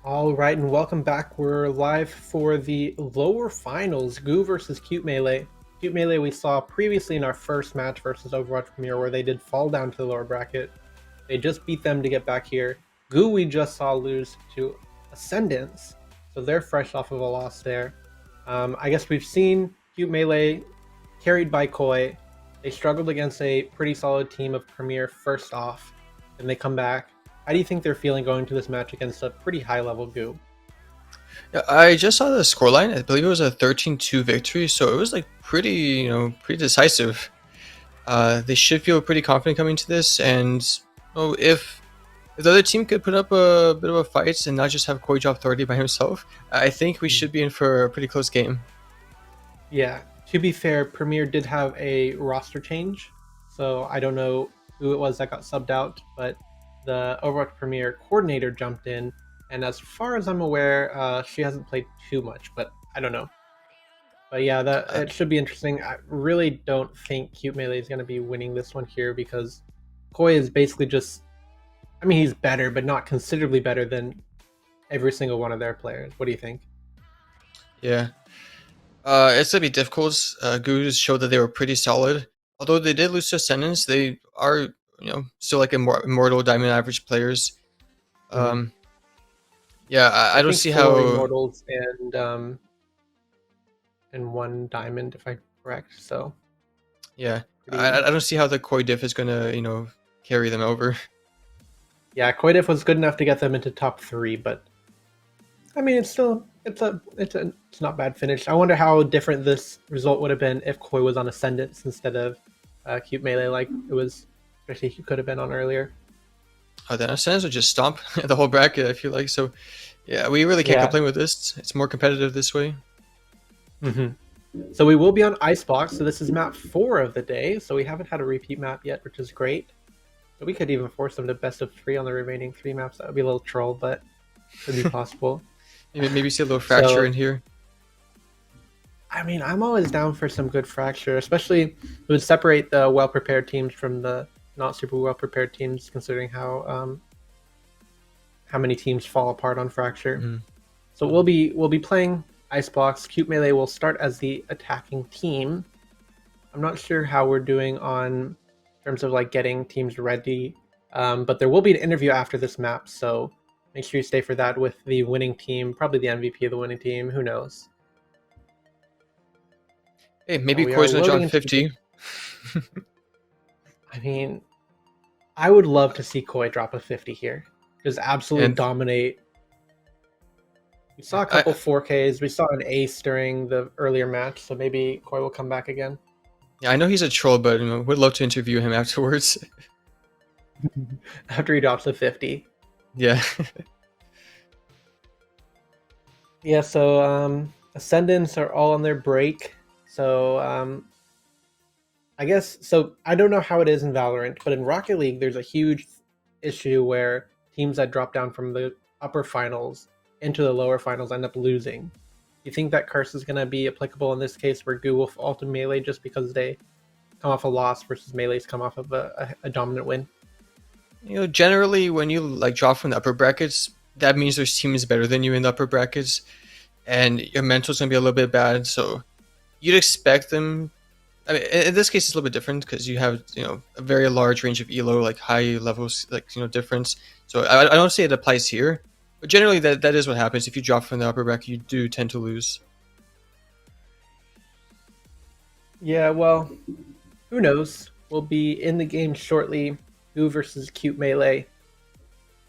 All right, and welcome back. We're live for the lower finals, Goo versus Cute Melee. Cute Melee we saw previously in our first match versus Overwatch Premier where they did fall down to the lower bracket. They just beat them to get back here. Goo we just saw lose to Ascendance, so they're fresh off of a loss there. I guess we've seen Cute Melee carried by Koi. They struggled against a pretty solid team of Premier first off, and they come back. How do you think they're feeling going to this match against a pretty high-level Goo? Yeah, I just saw the scoreline. I believe it was a 13-2 victory, so it was like pretty decisive. They should feel pretty confident coming to this, and if the other team could put up a bit of a fight and not just have Koi drop 30 by himself, I think we should be in for a pretty close game. Yeah, to be fair, Premier did have a roster change, so I don't know who it was that got subbed out, but the Overwatch Premier coordinator jumped in, and as far as I'm aware, she hasn't played too much, but I don't know. But yeah, that Uh, it should be interesting. I really don't think Cute Melee is going to be winning this one here because Koi is basically just, I mean, he's better, but not considerably better than every single one of their players. What do you think? yeah, it's gonna be difficult. Goose showed that they were pretty solid. Although they did lose to Ascendance, they are still like immortal diamond average players. Mhm. Um, yeah, I I don't think see four how. immortals and one diamond, if I'm correct. So Yeah, pretty. I don't see how the Koi diff is gonna carry them over. Yeah, Koidif was good enough to get them into top three, but I mean, it's still it's not bad finish. I wonder how different this result would have been if Koi was on Ascendance instead of Cute Melee, like it was, especially he could have been on earlier. Then Ascendance would just stomp the whole bracket. I feel like so. Yeah, we really can't Yeah. complain with this. It's more competitive this way. hmm So we will be on Icebox. So this is map 4 of the day. So we haven't had a repeat map yet, which is great. So we could even force them to best of 3 on the remaining 3 maps. That would be a little troll, but could be possible. Maybe see a little fracture So in here. I mean, I'm always down for some good fracture, especially it would separate the well prepared teams from the not super well prepared teams, considering how many teams fall apart on fracture. Hmm. So we'll be playing Icebox. Cute Melee will start as the attacking team. I'm not sure how we're doing on terms of like getting teams ready, but there will be an interview after this map, so make sure you stay for that with the winning team, probably the MVP of the winning team. Who knows? Hey, Now maybe we are Koi's gonna loading drop into the game. 50. I mean, I would love to see Koi drop a 50 here. Just absolutely And dominate. We saw a couple I 4Ks. We saw an ace during the earlier match, so maybe Koi will come back again. yeah, I know he's a troll, but would love to interview him afterwards. After he drops a 50. Yeah. Yeah, so Ascendants are all on their break. So I guess so I don't know how it is in Valorant, but in Rocket League there's a huge issue where teams that drop down from the upper finals into the lower finals end up losing. You think that curse is going to be applicable in this case where Goo will ult and Melee just because they come off a loss versus Melee's come off of a dominant win? Generally when you like drop from the upper brackets, that means there's teams better than you in the upper brackets, and your mental's gonna be a little bit bad. So you'd expect them. I mean, in this case, it's a little bit different because you have a very large range of elo, like high levels, like difference. So I don't say it applies here, but generally that is what happens. If you drop from the upper bracket, you do tend to lose. Yeah, well, who knows? We'll be in the game shortly. Goo versus Cute Melee.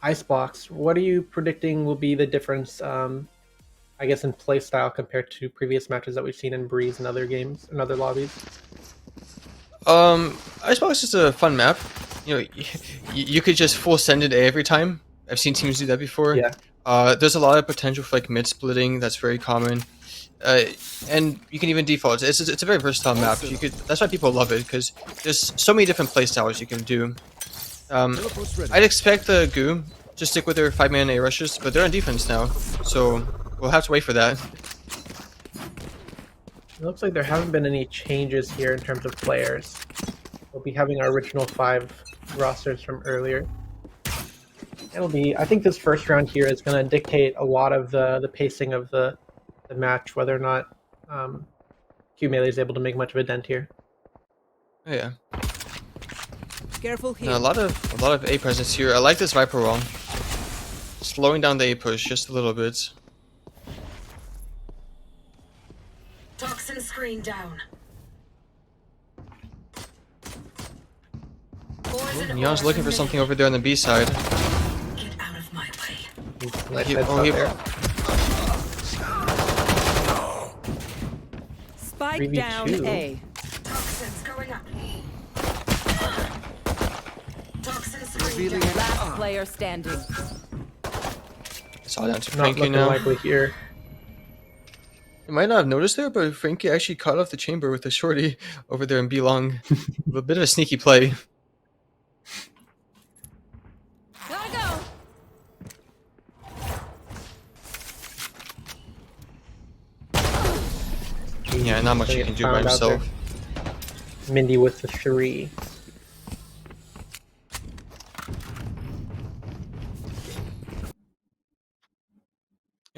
Icebox, what are you predicting will be the difference, I guess, in playstyle compared to previous matches that we've seen in Breeze and other games and other lobbies? I suppose it's just a fun map. You could just full send it A every time. I've seen teams do that before. Yeah. There's a lot of potential for like mid splitting. That's very common. Uh, and you can even default. It's a very versatile map. You could. That's why people love it because there's so many different playstyles you can do. I'd expect the Goo to stick with their 5-man A rushes, but they're on defense now, so we'll have to wait for that. It looks like there haven't been any changes here in terms of players. We'll be having our original 5 rosters from earlier. It'll be. I think this first round here is going to dictate a lot of the pacing of the match, whether or not Q Melee is able to make much of a dent here. Oh, yeah. Careful here. Now, a lot of A presence here. I like this Viper wall. Slowing down the A push just a little bit. Toxin screen down. Neon's looking for something over there on the B side. Get out of my way. Nice He- heads oh, up he- there. Spike 3v2. down A. Toxins going up. Toxin screen down. Last player standing. It's all down to Not Frankie looking now. likely here. You might not have noticed there, but Frankie actually cut off the chamber with the shorty over there in B long. A bit of a sneaky play. Gotta go. Yeah, not much he can do by Found out there. himself. Mindy with the 3.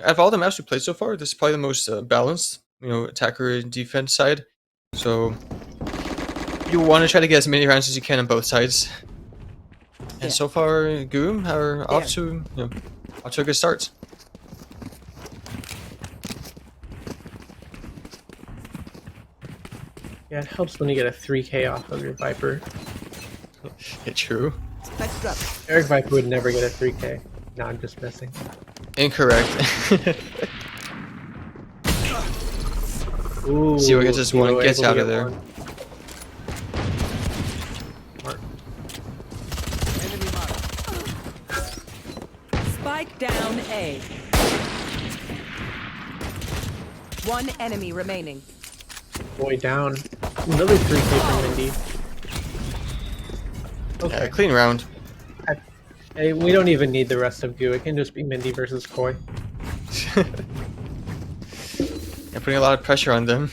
Out of all the maps we played so far, this is probably the most balanced, attacker and defense side. So you want to try to get as many rounds as you can on both sides. And Yeah. so far, Goom are off to a good start. Yeah, it helps when you get a 3K off of your Viper. Yeah, true. Spike drop. Eric Viper would never get a 3K. No, I'm just messing. Incorrect. Ooh, See what gets this one, Kilo gets able to out of get there. one. Smart. Spike down A. One enemy remaining. Boy down. Another 3K from Mindy. Yeah, Okay. clean round. Hey, we don't even need the rest of Goo. It can just be Mindy versus Koi. Yeah, putting a lot of pressure on them.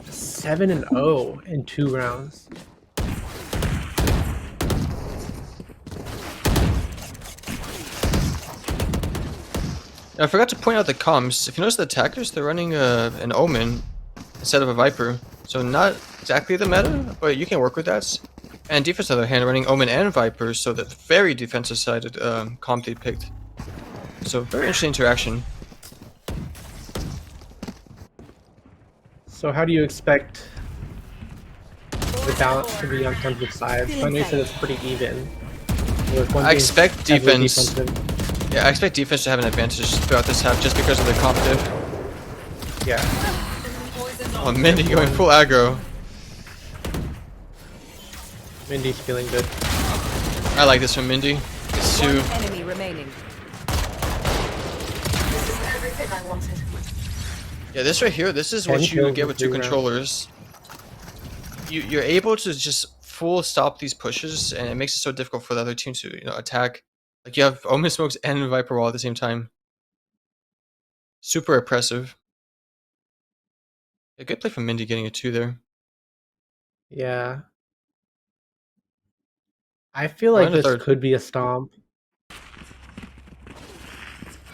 7-0 in 2 rounds. Now, I forgot to point out the comms. If you notice the attackers, they're running an Omen instead of a Viper. So not exactly the meta, but you can work with that. And defense, on the other hand, running Omen and Viper, so the very defensive sided comp they picked. So very interesting interaction. So how do you expect the balance to be on terms of size? I know you said it's pretty even. With one I being expect heavily defense. defensive. Yeah, I expect defense to have an advantage throughout this half just because of the comp diff. Yeah. Oh, Mindy going full aggro. Mindy's feeling good. I like this from Mindy. It's One two. enemy remaining. This is everything I wanted. Yeah, this right here, this is 10 what you kills get in with two 3 rounds. controllers. You're able to just full stop these pushes, and it makes it so difficult for the other team to attack. Like you have Omen Smokes and Viper Wall at the same time. Super oppressive. A good play from Mindy getting a 2 there. Yeah. I feel We're like on the this third. could be a stomp.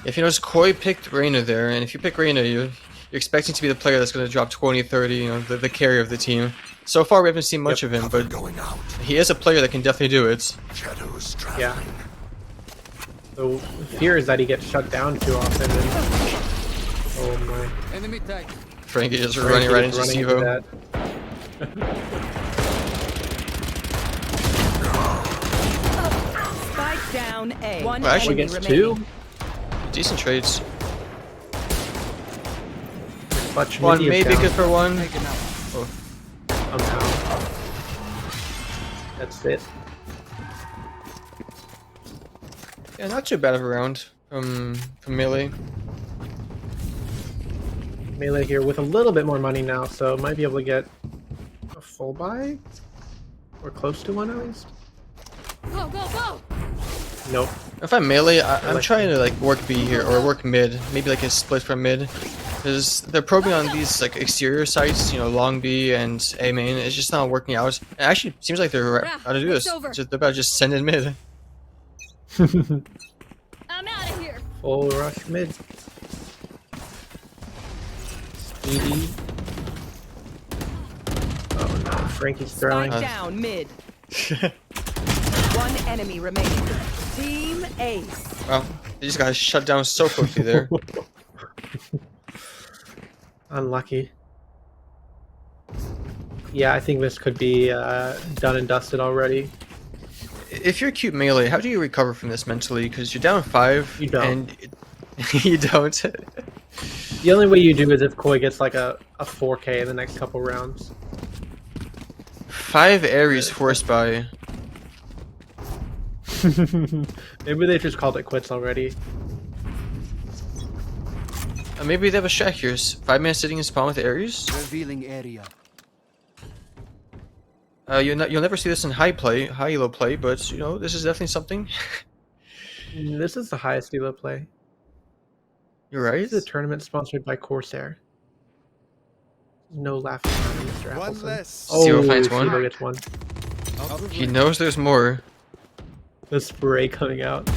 If you notice, Koi picked Reyna there, and if you pick Reyna, you're expecting to be the player that's going to drop 20, 30, the carry of the team. So far, we haven't seen much of him, but he is a player that can definitely do it. Yeah. The fear is that he gets shut down too often. And... Oh my. Enemy tag. Frankie is Frankie running right is into running Stevo. that. Spike down A. One Well, actually, enemy Against remaining. 2. Decent trades. Clutch One Mindy is maybe down good for one. Taken out. somehow. That's it. Yeah, not too bad of a round from Melee. Melee here with a little bit more money now, so might be able to get a full buy? Or close to one at least? Go, go, go! Nope. If I'm Melee, I'm like- trying to like work B here or work mid, maybe like a split from mid, because they're probing on these like exterior sites, long B and A main. It's just not working out. It actually seems like they're about to do this. it's over. They're about to just send in mid. I'm out of here. Full rush mid. Speedy. Oh no, Frankie's throwing. Spike down mid. One enemy remaining. Team Ace. Wow, they just got shut down so quickly there. Unlucky. Yeah, I think this could be done and dusted already. If you're cute melee, how do you recover from this mentally? Because you're down 5. You don't. And you don't. The only way you do is if Koi gets like a 4K in the next couple rounds. 5 Ares forced by. Maybe they just called it quits already. Maybe they have a strat here. 5-man sitting in spawn with Ares. Revealing area. You'll never see this in high elo play, but you know this is definitely something. This is the highest elo play. You're right. This is a tournament sponsored by Corsair. No laughing matter, Mr. One Appleson. less. Zero finds one. Zero gets one. He knows there's more. The spray coming out.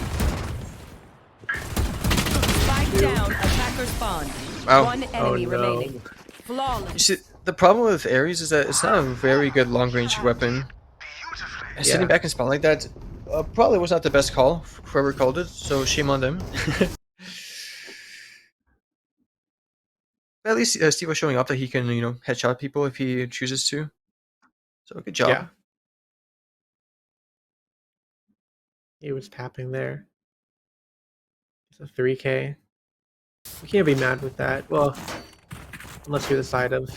Spike down. Attacker spawn. Wow. One Oh enemy no. remaining. You Flawless. see, the problem with Ares is that it's not a very good long-range weapon. And sitting Yeah. back in spawn like that probably was not the best call. Whoever called it, so shame on them. But at least Steve was showing up that he can, you know, headshot people if he chooses to. So good job. Yeah. He was tapping there. It's a 3K. You can't be mad with that. Well, unless you're the side of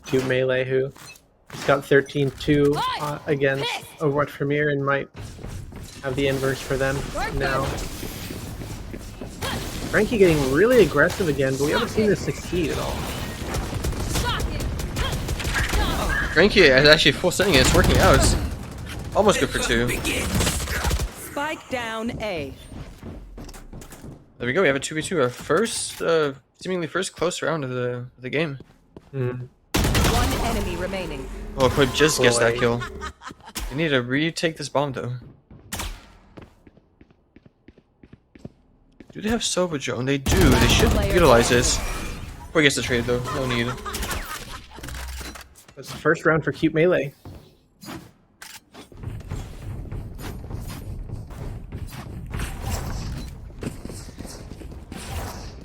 Cute Melee, who just got 13-2 against Overwatch Premier and might have the inverse for them now. Frankie getting really aggressive again, but we haven't seen this succeed at all. Frankie is actually full sending it. It's working out. It's almost good for 2. Spike down A. There we go. We have a 2v2. Our first, seemingly first close round of the game. Mm. One enemy remaining. Oh, Coog just gets that Boy. kill. We need to retake this bomb though. Do they have Sova drone? They do. They should utilize this. Coog gets the trade though. No need. That's the first round for Cute Melee.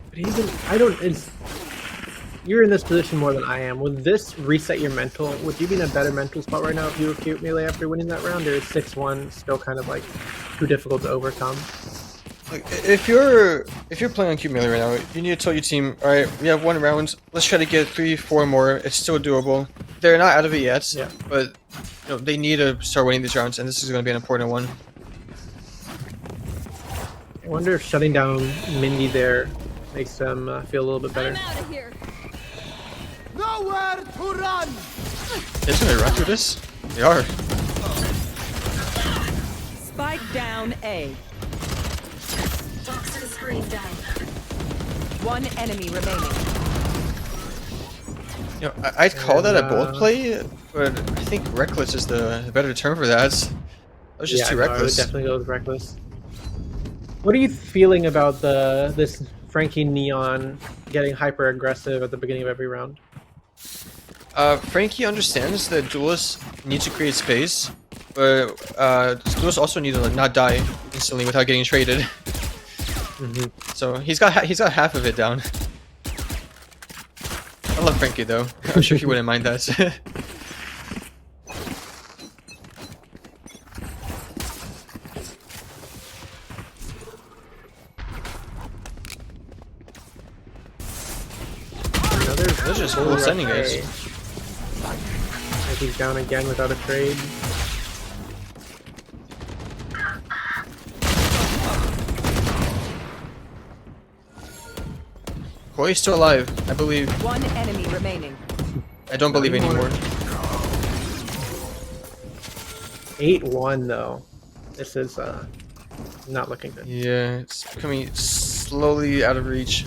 But even you're in this position more than I am. Would this reset your mental? Would you be in a better mental spot right now if you were Cute Melee after winning that round, or is 6-1 still kind of like too difficult to overcome? Like, if you're playing on Cube Melee right now, you need to tell your team, all right, we have 1 round. Let's try to get 3-4 more. It's still doable. They're not out of it yet, Yeah. but you know, they need to start winning these rounds, and this is going to be an important one. I wonder if shutting down Mindy there makes them feel a little bit better. I'm out of here. Nowhere to run. They're going to run through this? They are. Spike down A. Toxin screen down. One enemy remaining. You know, I'd call that a And, bold play, but I think reckless is the better term for that. That was just too no, I would reckless. definitely go with reckless. What are you feeling about this Frankie Neon getting hyper aggressive at the beginning of every round? Frankie understands that duelists need to create space, but duelists also need to like, not die instantly without getting traded. So he's got half of it down. I love Frankie though. I'm sure he wouldn't mind that. They're just full sending guys. He's down again without a trade. Koi's still alive, I believe. One enemy remaining. I don't believe anymore. 8-1 though. This is not looking good. Yeah, it's becoming slowly out of reach.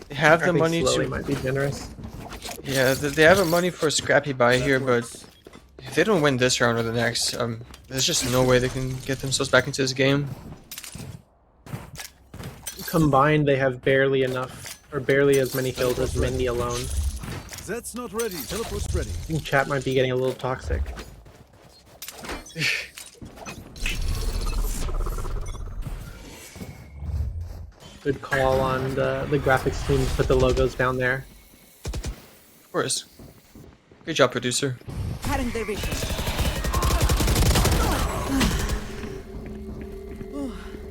They have I the think money slowly to. might be generous. Yeah, they have the money for a scrappy buy here, but if they don't win this round or the next, There's just no way they can get themselves back into this game. Combined, they have barely enough, or barely as many kills as Mindy alone. That's not ready. Teleport's ready. I think chat might be getting a little toxic. Good call on the graphics team to put the logos down there. Of course. Good job, producer. Cutting their vision.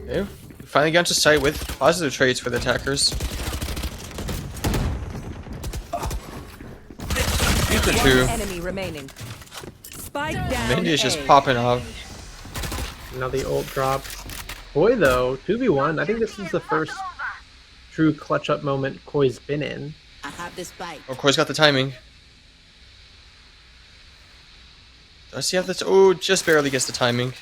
Okay. We finally got to sight with positive trades for the attackers. Beat the One two. enemy remaining. Spike down. Mindy is just A. popping off. Now the ult drop. Boy, though, 2v1. I think this is the first true clutch up moment Koi's been in. I have this spike. Of course, got the timing. Does he have this? Oh, just barely gets the timing.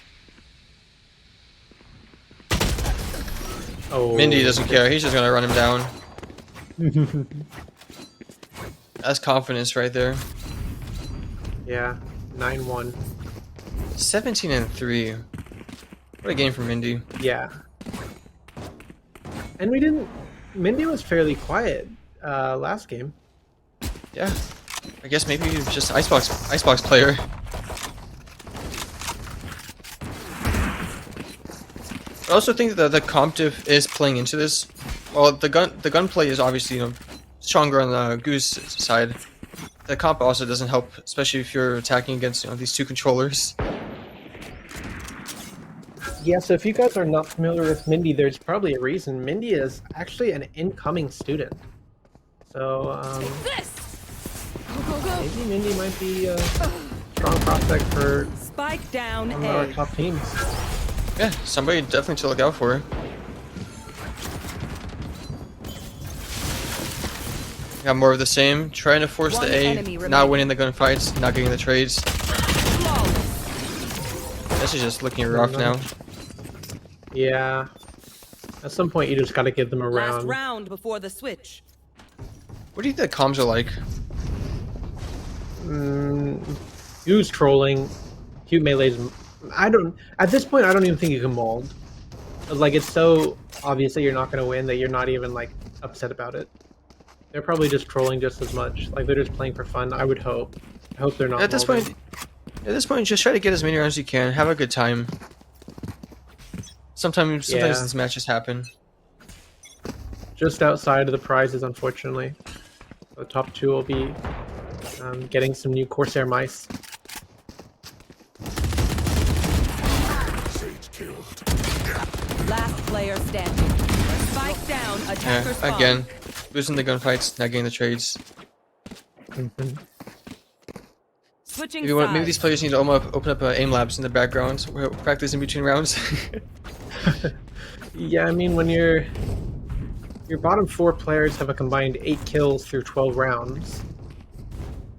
Oh, Mindy doesn't care. He's just gonna run him down. That's confidence right there. Yeah, 9-1. 17-3. What a game for Mindy. Yeah. And we didn't... Mindy was fairly quiet last game. Yeah. I guess maybe he was just Icebox player. I also think that the comp diff is playing into this. Well, the gunplay is obviously, you know, stronger on the Goose side. The comp also doesn't help, especially if you're attacking against, you know, these two controllers. Yeah, so if you guys are not familiar with Mindy, there's probably a reason. Mindy is actually an incoming student. So, maybe Mindy might be a strong prospect for Spike down one of our A. top teams. Yeah, somebody definitely to look out for. Got more of the same, trying to force One the A, enemy not remaining. winning the gunfights, not getting the trades. This is just looking rough now. Yeah. At some point, you just gotta give them a Last round. round before the switch. What do you think the comms are like? Who's trolling? Cute Melee's... At this point, I don't even think you can mold. 'Cause, like, it's so obvious that you're not gonna win that you're not even, like, upset about it. They're probably just trolling just as much. Like, they're just playing for fun, I would hope. I hope they're not At this molding. point, just try to get as many rounds as you can. Have a good time. Sometimes Yeah. these matches happen. Just outside of the prizes, unfortunately. The top two will be getting some new Corsair mice. Last player standing. Spike down. Attacker Yeah, spawn. again, losing the gunfights, not getting the trades. Switching Maybe sides. these players need to open up aim labs in the background. We're practicing between rounds. Yeah, I mean, when your bottom 4 players have a combined 8 kills through 12 rounds,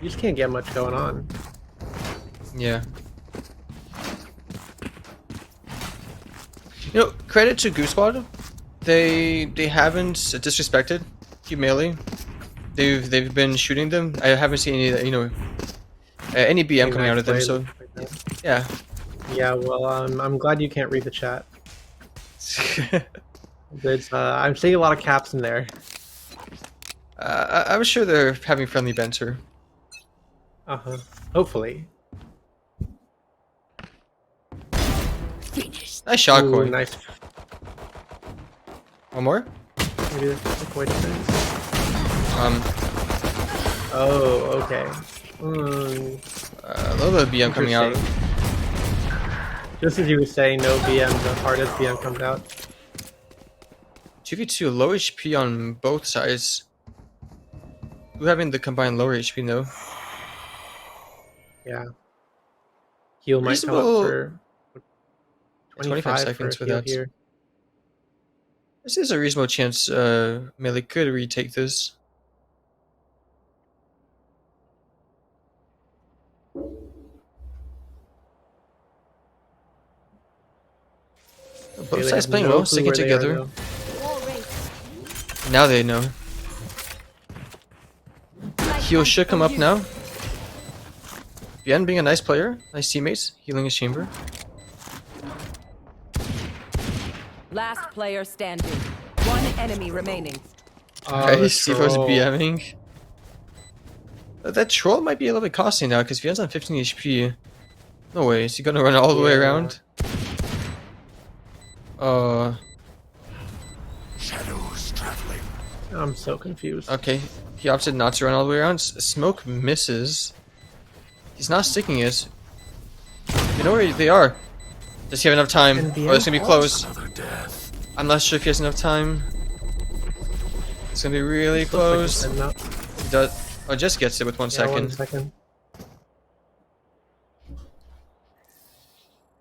you just can't get much going on. Yeah. You know, credit to Goose Squad. They haven't disrespected Cube Melee. They've been shooting them. I haven't seen any BM coming out of them. So yeah. Yeah, well, I'm glad you can't read the chat. There's, I'm seeing a lot of caps in there. I'm sure they're having friendly banter. Uh-huh. Hopefully. Nice shot, Ooh, Koi. nice. One more. Maybe that's a quick defense. Oh, okay. A little bit of BM coming out. Just as you were saying, no BM, the hardest BM comes out. 2v2, low HP on both sides. Who having the combined lower HP though? Yeah. Heal might come Reasonable- up for 25 seconds for for a heal that. here. This is a reasonable chance Melee could retake this. Both They sides have playing no well, clue sticking where they are, together. though. Now they know. Heal should come up now. Bien being a nice player, nice teammates, healing his chamber. Last player standing. One enemy remaining. Okay, the Stevo's troll. BMing. That troll might be a little bit costly now because if he has on 15 HP. No way, is he gonna run all the way Yeah. around? I'm so confused. Okay. He opted not to run all the way around. Smoke misses. He's not sticking it. You know where they are. Does he have enough time? And the Oh, it's gonna be end? close. I'm not sure if he has enough time. It's gonna be really close. Looks like He does. Oh, just gets it with 1 it's yeah, second. 1 second.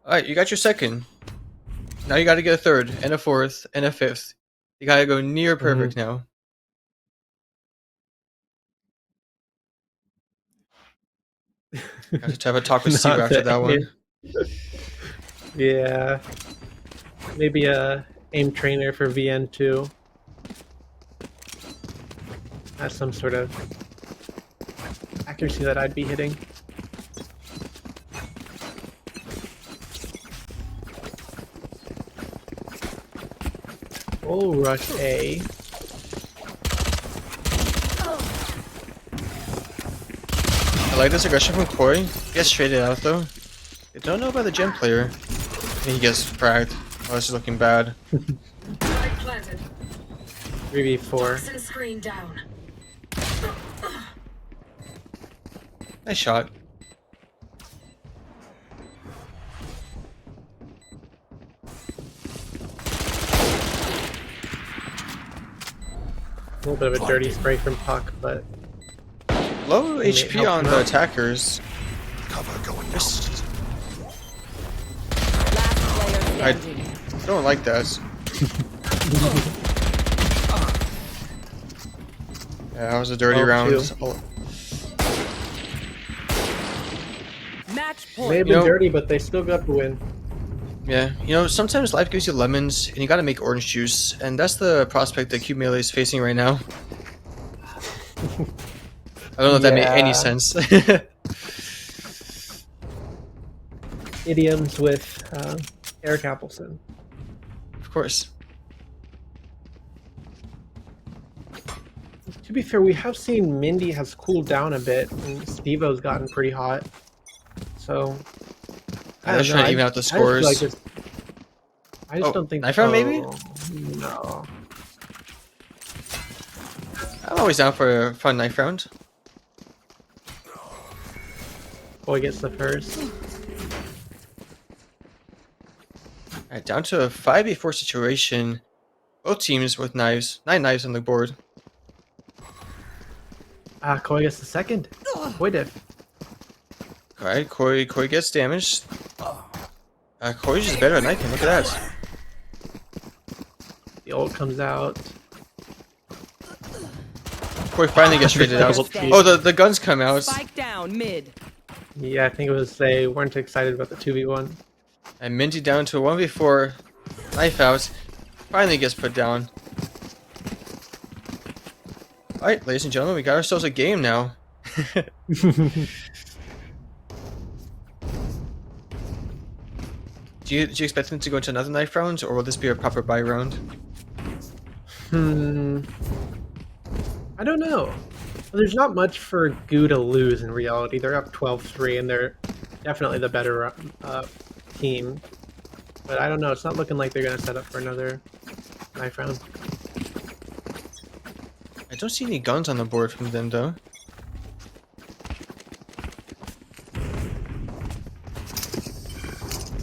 Alright, you got your second. Now you gotta get a third, and a fourth, and a fifth. You gotta go near perfect now. Have to have a talk with Steve Not after the that one. Yeah. Maybe a aim trainer for VN2. That's some sort of accuracy that I'd be hitting. Oh, rush A. I like this aggression from Corey. He gets traded out though. They don't know about the gem player. And he gets fragged. Oh, this is looking bad. Spike planted. 3v4. Toxin screen down. Nice shot. A little bit of a dirty spray from Puck, but Low May HP help on him the out. attackers. Last player I standing. don't like that. Yeah, that was a dirty Oh, round. two. Oh, Match may have point. been You know- dirty, but they still got the win. yeah, you know, sometimes life gives you lemons, and you gotta make orange juice, and that's the prospect that Cube Melee is facing right now. I don't know if that made any Yeah. sense. Idioms with Eric Appleson. Of course. To be fair, we have seen Mindy has cooled down a bit, and Stevo's gotten pretty hot. So I They're don't trying know, to even out the I just feel scores. like this- I just Oh, don't think. knife round, maybe? No. I'm always down for a fun knife round. Boy gets the first. Alright, down to a 5v4 situation. Both teams with knives. 9 knives on the board. Koi gets the second. Boy did. Alright, Corey gets damaged. Corey's just better at knifing, look at that. The ult comes out. Corey finally gets traded out. Double Oh, the guns come out. Spike down mid. Yeah, I think it was they weren't excited about the 2v1. And Minty down to a 1v4. Knife out. Finally gets put down. Alright, ladies and gentlemen, we got ourselves a game now. Do you expect them to go into another knife round, or will this be a proper buy round? I don't know. There's not much for Goo to lose in reality. They're up 12-3, and they're definitely the better team. But I don't know. It's not looking like they're going to set up for another knife round. I don't see any guns on the board from them, though.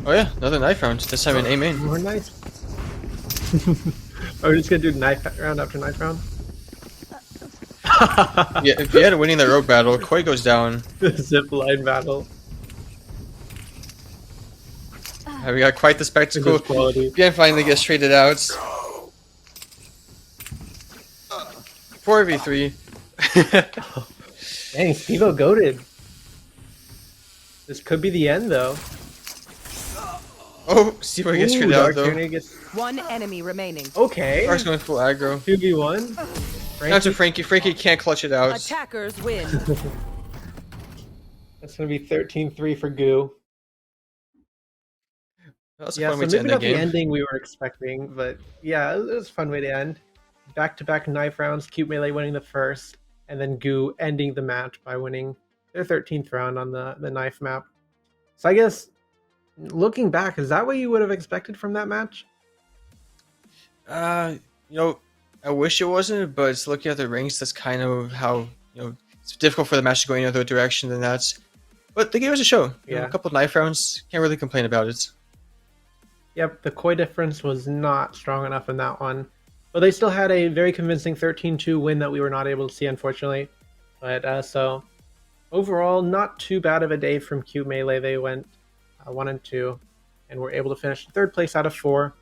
Oh yeah, another knife round. This time in A main. More nice. Are we just going to do knife round after knife round? Yeah, if you had a winning the rope battle, Koi goes down. Zip line battle. We got quite the This spectacle. is quality. Bien finally gets traded out. 4v3. Dang, Stevo goated. This could be the end, though. Oh, Steve gets traded out Dark though. Journey gets... One enemy remaining. Okay. Dark's going full aggro. 2v1. Down to Frankie. Frankie can't clutch it out. Attackers win. That's going to be 13-3 for Goo. That was a Yeah, fun so way to maybe end the not the game. ending we were expecting, but yeah, it was a fun way to end. Back-to-back knife rounds, Cute Melee winning the first, and then Goo ending the match by winning their 13th round on the knife map. So I guess looking back, is that what you would have expected from that match? Uh, you know, I wish it wasn't, but it's looking at the ranks. That's kind of how it's difficult for the match to go any other direction than that. But they gave us a show. A Yeah. couple knife rounds. Can't really complain about it. Yep, the koi difference was not strong enough in that one. But they still had a very convincing 13-2 win that we were not able to see, unfortunately. But so overall, not too bad of a day from Cute Melee. They went 1-2 and were able to finish third place out of 4,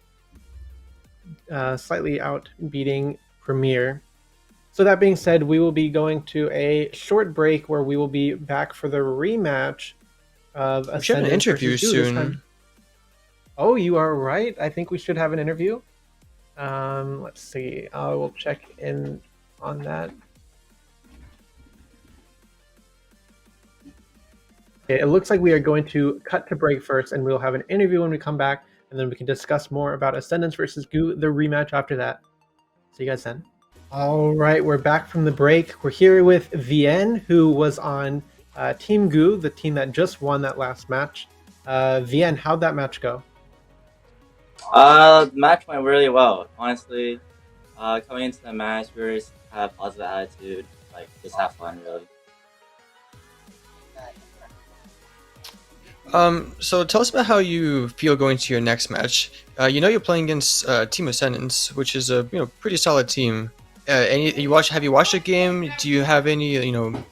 slightly out beating Premier. So that being said, we will be going to a short break where we will be back for the rematch of We should have an Ascendance interview versus Goo this time. soon. Oh, you are right. I think we should have an interview. Let's see. I will check in on that. Okay, it looks like we are going to cut to break first, and we'll have an interview when we come back, and then we can discuss more about Ascendance versus Goo, the rematch after that. See you guys then. All right, we're back from the break. We're here with Vien, who was on Team Goo, the team that just won that last match. Vien, how'd that match go? The match went really well, honestly. Coming into the match, we just had a positive attitude, like just have fun, really. So tell us about how you feel going to your next match. You're playing against Team Ascendance, which is a pretty solid team. Have you watched a game? Do you have any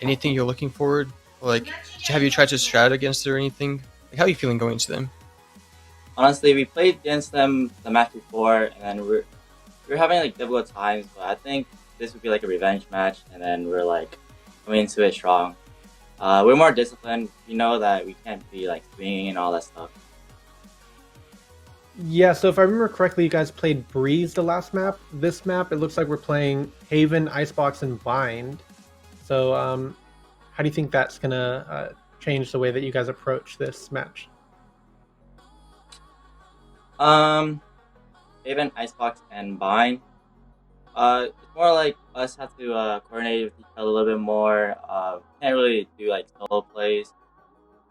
anything you're looking forward? Like, have you tried to strat against it or anything? Like, how are you feeling going to them? Honestly, we played against them the match before, and then we're having like difficult times. But I think this would be like a revenge match, and then we're like coming into it strong. We're more disciplined. We know that we can't be like swinging and all that stuff. Yeah, so if I remember correctly, you guys played Breeze the last map. This map, it looks like we're playing Haven, Icebox, and Bind. So how do you think that's going to change the way that you guys approach this match? Haven, Icebox, and Bind. It's more like us have to coordinate with each other a little bit more. Can't really do like solo plays.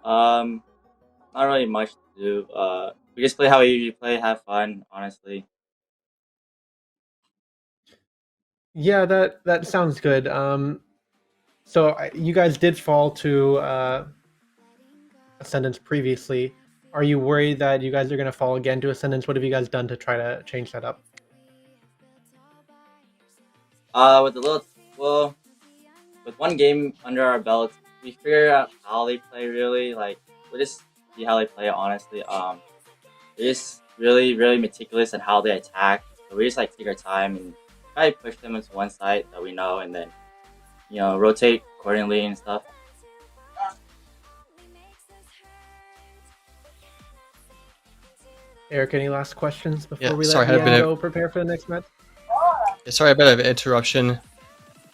Not really much to do. We just play how we usually play, have fun, honestly. Yeah, that sounds good. So you guys did fall to Ascendance previously. Are you worried that you guys are going to fall again to Ascendance? What have you guys done to try to change that up? With one game under our belt, we figure out how they play really. Like, we just see how they play, honestly. They're just really, really meticulous in how they attack. So we just like take our time and try to push them into one side that we know, and then rotate accordingly and stuff. Eric, any last questions before Yeah, we sorry, let I had a Ian bit go prepare for the next match? Sorry about the interruption.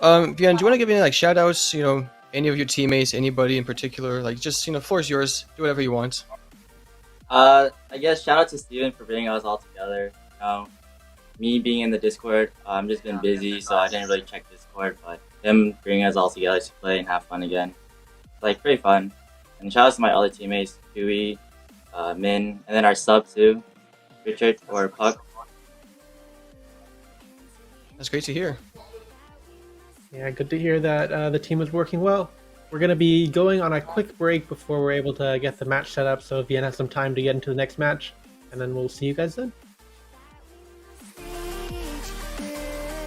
Vian, do you want to give any like shout outs, any of your teammates, anybody in particular? Like, just, floor is yours. Do whatever you want. I guess shout out to Steven for bringing us all together. Me being in the Discord, I'm just been busy, so I didn't really check Discord, but him bringing us all together to play and have fun again. It's like pretty fun. And shout out to my other teammates, Huey, Min, and then our sub too, Richard or Puck. That's great to hear. Yeah, good to hear that the team is working well. We're going to be going on a quick break before we're able to get the match set up, so Vienna has some time to get into the next match, and then we'll see you guys then.